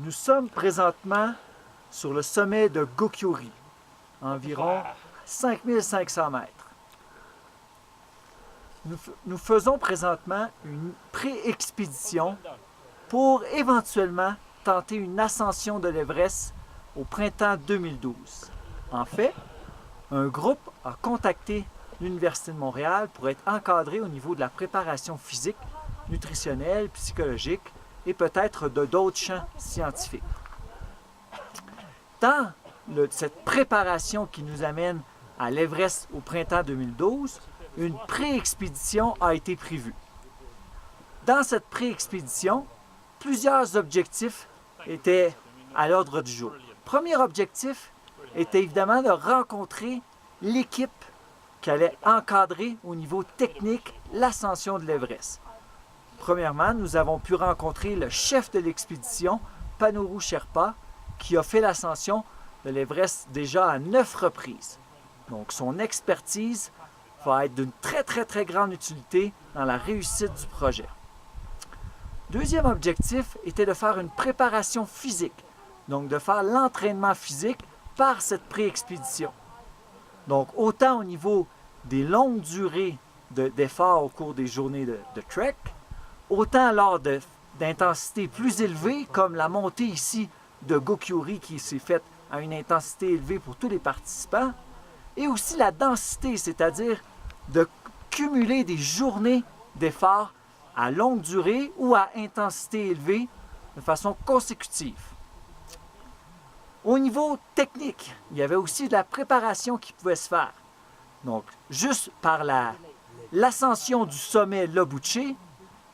Nous sommes présentement sur le sommet de Gokyuri, environ 5500 mètres. Nous faisons présentement une pré-expédition pour éventuellement tenter une ascension de l'Everest au printemps 2012. En fait, un groupe a contacté l'Université de Montréal pour être encadré au niveau de la préparation physique, nutritionnelle, psychologique et peut-être de d'autres champs scientifiques. Dans cette préparation qui nous amène à l'Everest au printemps 2012, une pré-expédition a été prévue. Dans cette pré-expédition, plusieurs objectifs étaient à l'ordre du jour. Le premier objectif était évidemment de rencontrer l'équipe qui allait encadrer au niveau technique l'ascension de l'Everest. Premièrement, nous avons pu rencontrer le chef de l'expédition, Panuru Sherpa, qui a fait l'ascension de l'Everest déjà à 9 reprises. Donc son expertise va être d'une très grande utilité dans la réussite du projet. Deuxième objectif était de faire une préparation physique, donc de faire l'entraînement physique par cette pré-expédition. Donc autant au niveau des longues durées d'efforts au cours des journées de trek, autant lors d'intensités plus élevées, comme la montée ici de Gokyuri qui s'est faite à une intensité élevée pour tous les participants, et aussi la densité, c'est-à-dire de cumuler des journées d'efforts à longue durée ou à intensité élevée de façon consécutive. Au niveau technique, il y avait aussi de la préparation qui pouvait se faire. Donc, juste par l'ascension du sommet Lobuche,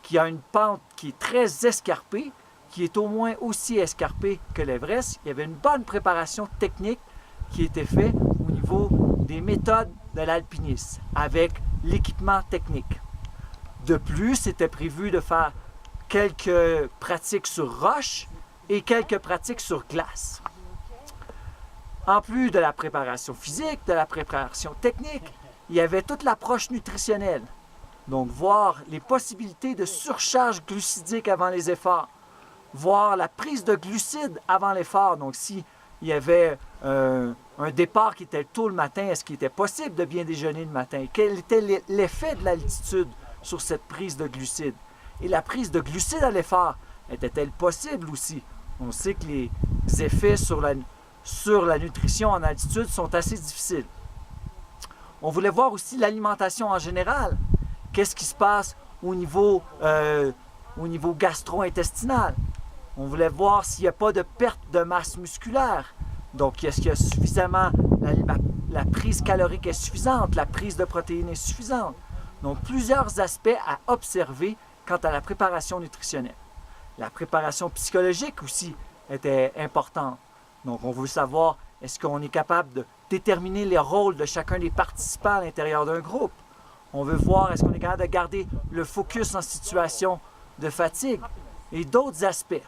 qui a une pente qui est très escarpée, qui est au moins aussi escarpée que l'Everest, il y avait une bonne préparation technique qui était faite au niveau des méthodes de l'alpinisme avec l'équipement technique. De plus, c'était prévu de faire quelques pratiques sur roche et quelques pratiques sur glace. En plus de la préparation physique, de la préparation technique, il y avait toute l'approche nutritionnelle. Donc, voir les possibilités de surcharge glucidique avant les efforts, voir la prise de glucides avant l'effort. Donc, s'il y avait un départ qui était tôt le matin, est-ce qu'il était possible de bien déjeuner le matin? Quel était l'effet de l'altitude sur cette prise de glucides? Et la prise de glucides à l'effort, était-elle possible aussi? On sait que les effets sur la nutrition en altitude sont assez difficiles. On voulait voir aussi l'alimentation en général. Qu'est-ce qui se passe au niveau gastro-intestinal? On voulait voir s'il n'y a pas de perte de masse musculaire. Donc, est-ce qu'il y a suffisamment, la prise calorique est suffisante, la prise de protéines est suffisante. Donc, plusieurs aspects à observer quant à la préparation nutritionnelle. La préparation psychologique aussi était importante. Donc, on veut savoir, est-ce qu'on est capable de déterminer les rôles de chacun des participants à l'intérieur d'un groupe? On veut voir, est-ce qu'on est capable de garder le focus en situation de fatigue et d'autres aspects.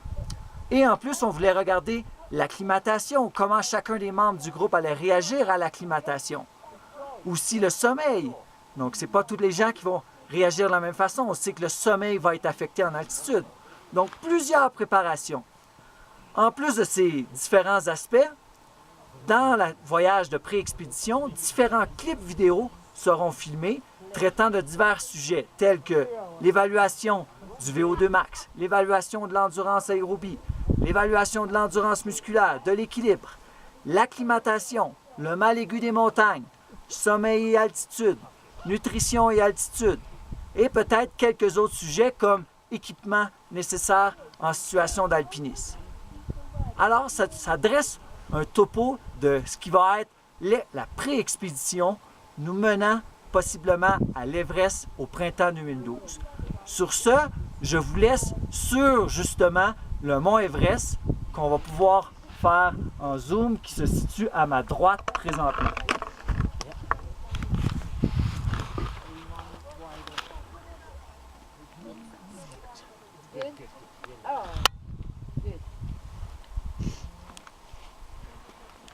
Et en plus, on voulait regarder l'acclimatation, comment chacun des membres du groupe allait réagir à l'acclimatation. Aussi le sommeil. Donc, ce n'est pas tous les gens qui vont réagir de la même façon. On sait que le sommeil va être affecté en altitude. Donc, plusieurs préparations. En plus de ces différents aspects, dans le voyage de pré-expédition, différents clips vidéo seront filmés traitant de divers sujets tels que l'évaluation du VO2 max, l'évaluation de l'endurance aérobie, l'évaluation de l'endurance musculaire, de l'équilibre, l'acclimatation, le mal aigu des montagnes, sommeil et altitude, nutrition et altitude, et peut-être quelques autres sujets comme équipement nécessaire en situation d'alpinisme. Alors, ça dresse un topo de ce qui va être la pré-expédition nous menant possiblement à l'Everest au printemps 2012. Sur ce, je vous laisse sur justement le mont Everest qu'on va pouvoir faire en zoom qui se situe à ma droite présentement.